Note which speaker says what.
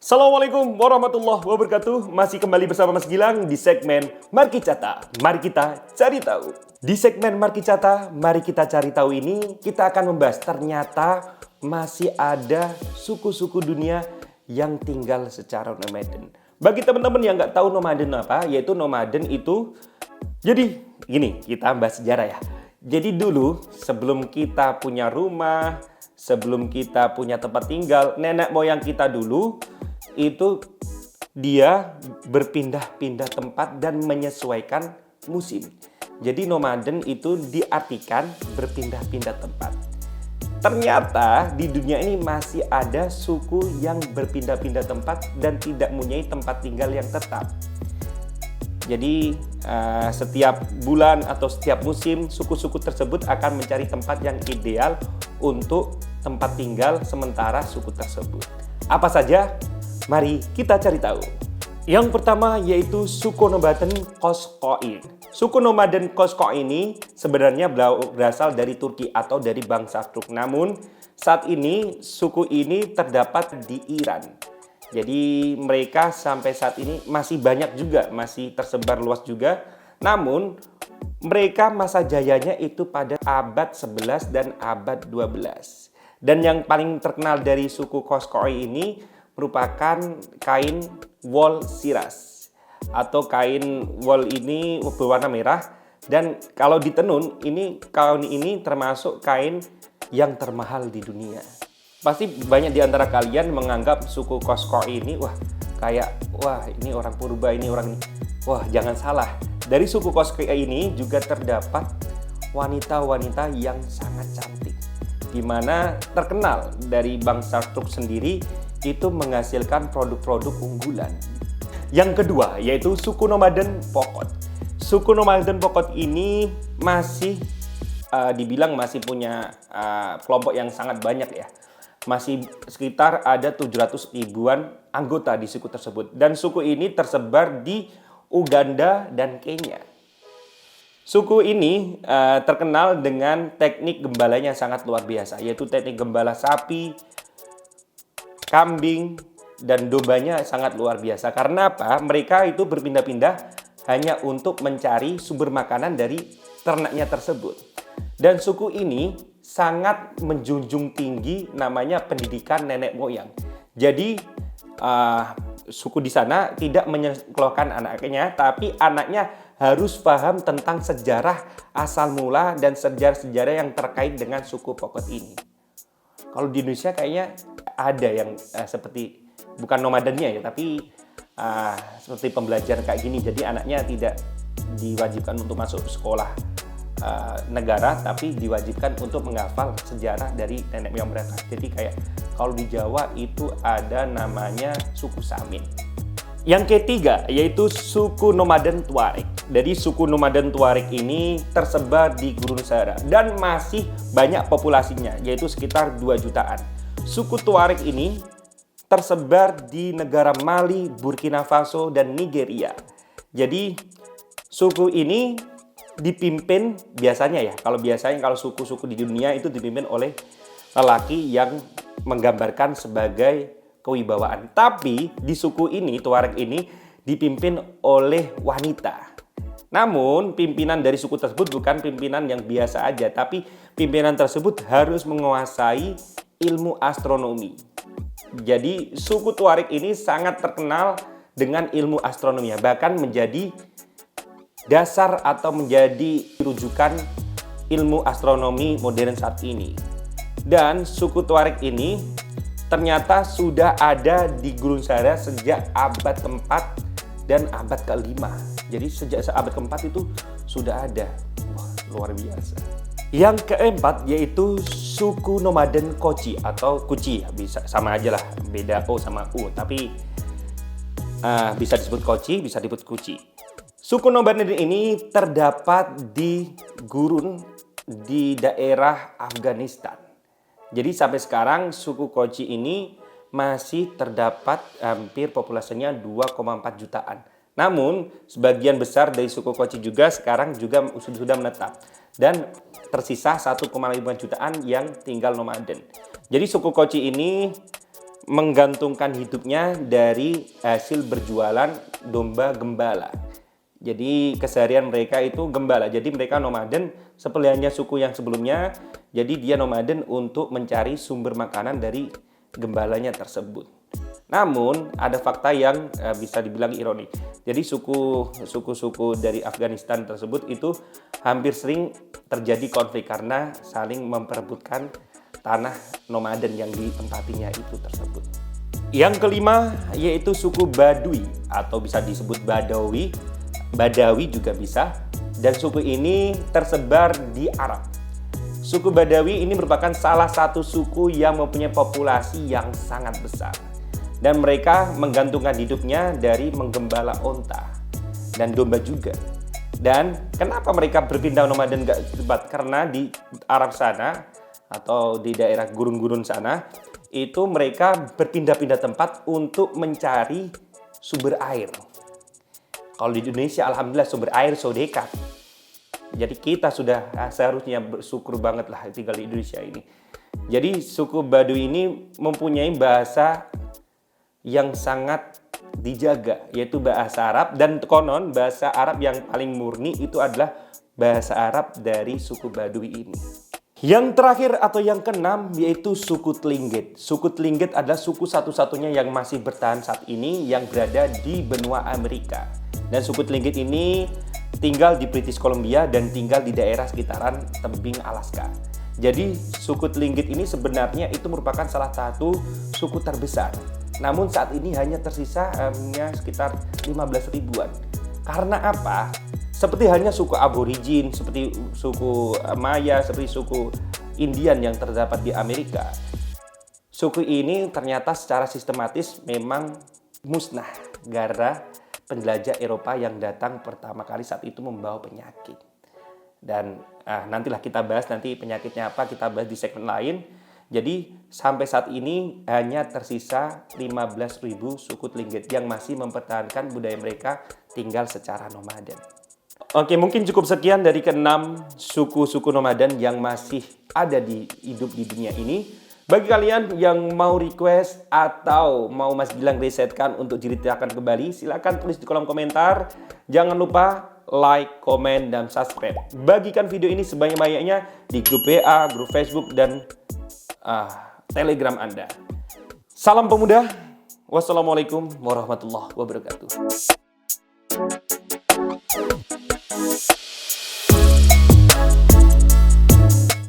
Speaker 1: Assalamualaikum warahmatullahi wabarakatuh. Masih kembali bersama Mas Gilang di segmen Marki Cata. Mari kita cari tahu. Di segmen Marki Cata, mari kita cari tahu ini kita akan membahas ternyata masih ada suku-suku dunia yang tinggal secara nomaden. Bagi teman-teman yang nggak tahu nomaden apa, yaitu nomaden itu jadi gini, kita bahas sejarah ya. Jadi dulu sebelum kita punya rumah, sebelum kita punya tempat tinggal, nenek moyang kita dulu itu dia berpindah-pindah tempat dan menyesuaikan musim. Jadi nomaden itu diartikan berpindah-pindah tempat. Ternyata di dunia ini masih ada suku yang berpindah-pindah tempat dan tidak mempunyai tempat tinggal yang tetap. Jadi setiap bulan atau setiap musim suku-suku tersebut akan mencari tempat yang ideal untuk tempat tinggal sementara suku tersebut. Apa saja? Mari kita cari tahu. Yang pertama yaitu suku nomaden Koskoin. Suku nomaden Koskoin ini sebenarnya berasal dari Turki atau dari bangsa Turk. Namun saat ini suku ini terdapat di Iran. Jadi mereka sampai saat ini masih banyak juga, masih tersebar luas juga. Namun mereka masa jayanya itu pada abad 11 dan abad 12. Dan yang paling terkenal dari suku Koskoin ini merupakan kain wol siras atau kain wol ini berwarna merah, dan kalau ditenun kain ini termasuk kain yang termahal di dunia. Pasti banyak di antara kalian menganggap suku Koskoin ini wah ini orang purba, ini orang ini. Wah, jangan salah. Dari suku Koskoin ini juga terdapat wanita-wanita yang sangat cantik, di mana terkenal dari bangsa Turk sendiri itu menghasilkan produk-produk unggulan. Yang kedua yaitu suku nomaden Pokot. Suku nomaden Pokot ini masih dibilang masih punya kelompok yang sangat banyak ya. Masih sekitar ada 700 ribuan anggota di suku tersebut. Dan suku ini tersebar di Uganda dan Kenya. Suku ini terkenal dengan teknik gembalanya sangat luar biasa, yaitu teknik gembala sapi, kambing, dan dombanya sangat luar biasa. Karena apa? Mereka itu berpindah-pindah hanya untuk mencari sumber makanan dari ternaknya tersebut. Dan suku ini sangat menjunjung tinggi namanya pendidikan nenek moyang. Jadi suku di sana tidak menyekolahkan anaknya, tapi anaknya harus paham tentang sejarah asal mula dan sejarah-sejarah yang terkait dengan suku Pokot ini. Kalau di Indonesia kayaknya ada yang seperti bukan nomadennya ya, tapi seperti pembelajaran kayak gini. Jadi anaknya tidak diwajibkan untuk masuk sekolah negara, tapi diwajibkan untuk menghafal sejarah dari nenek moyang mereka. Jadi kayak kalau di Jawa itu ada namanya suku Samin. Yang ketiga yaitu suku nomaden Tuareg. Dari suku nomaden Tuareg ini tersebar di Gurun Sahara dan masih banyak populasinya, yaitu sekitar 2 jutaan. Suku Tuareg ini tersebar di negara Mali, Burkina Faso, dan Nigeria. Jadi suku ini dipimpin biasanya kalau suku-suku di dunia itu dipimpin oleh lelaki yang menggambarkan sebagai kewibawaan. Tapi di suku ini, Tuareg ini dipimpin oleh wanita. Namun pimpinan dari suku tersebut bukan pimpinan yang biasa aja, tapi pimpinan tersebut harus menguasai ilmu astronomi. Jadi suku Tuareg ini sangat terkenal dengan ilmu astronomi, bahkan menjadi dasar atau menjadi rujukan ilmu astronomi modern saat ini. Dan suku Tuareg ini ternyata sudah ada di Gurun Sahara sejak abad ke-4 dan abad ke-5. Jadi sejak abad ke-4 itu sudah ada. Wah, luar biasa. Yang keempat yaitu suku nomaden Kochi atau Kuci. Bisa sama aja lah, beda O sama U, tapi bisa disebut Kochi, bisa disebut Kuci. Suku nomaden ini terdapat di gurun di daerah Afghanistan. Jadi sampai sekarang suku Kochi ini masih terdapat hampir populasinya 2,4 jutaan. Namun sebagian besar dari suku Kochi juga sekarang juga sudah menetap. Dan tersisa 1,5 jutaan yang tinggal nomaden. Jadi suku Kochi ini menggantungkan hidupnya dari hasil berjualan domba gembala. Jadi keseharian mereka itu gembala. Jadi mereka nomaden seperti hanya suku yang sebelumnya. Jadi dia nomaden untuk mencari sumber makanan dari gembalanya tersebut. Namun ada fakta yang bisa dibilang ironi. Jadi suku-suku dari Afghanistan tersebut itu hampir sering terjadi konflik karena saling memperebutkan tanah nomaden yang ditempatinya itu tersebut. Yang kelima yaitu suku Badui atau bisa disebut Badawi juga bisa, dan suku ini tersebar di Arab. Suku Badawi ini merupakan salah satu suku yang mempunyai populasi yang sangat besar, dan mereka menggantungkan hidupnya dari menggembala onta dan domba juga. Dan kenapa mereka berpindah nomaden gak tempat? Karena di Arab sana atau di daerah gurun-gurun sana itu mereka berpindah-pindah tempat untuk mencari sumber air. Kalau di Indonesia alhamdulillah sumber air so dekat. Jadi kita sudah seharusnya bersyukur banget lah tinggal di Indonesia ini. Jadi suku Baduy ini mempunyai bahasa yang sangat dijaga, yaitu bahasa Arab, dan konon bahasa Arab yang paling murni itu adalah bahasa Arab dari suku Baduy ini. Yang terakhir atau yang keenam yaitu suku Tlingit. Suku Tlingit adalah suku satu-satunya yang masih bertahan saat ini yang berada di benua Amerika. Dan suku Tlingit ini tinggal di British Columbia dan tinggal di daerah sekitaran tebing Alaska. Jadi suku Tlingit ini sebenarnya itu merupakan salah satu suku terbesar. Namun saat ini hanya tersisa hanya sekitar 15 ribuan. Karena apa? Seperti hanya suku aborigin, seperti suku Maya, seperti suku Indian yang terdapat di Amerika. Suku ini ternyata secara sistematis memang musnah gara penjelajah Eropa yang datang pertama kali saat itu membawa penyakit. Dan nantilah kita bahas nanti penyakitnya apa, kita bahas di segmen lain. Jadi sampai saat ini hanya tersisa 15.000 suku Tlingit yang masih mempertahankan budaya mereka tinggal secara nomaden. Oke, mungkin cukup sekian dari keenam suku-suku nomaden yang masih ada hidup di dunia ini. Bagi kalian yang mau request atau mau Mas Gilang risetkan untuk diceritakan kembali, silakan tulis di kolom komentar. Jangan lupa like, komen, dan subscribe. Bagikan video ini sebanyak-banyaknya di grup WA, grup Facebook, dan Telegram Anda. Salam pemuda. Wassalamualaikum warahmatullahi wabarakatuh.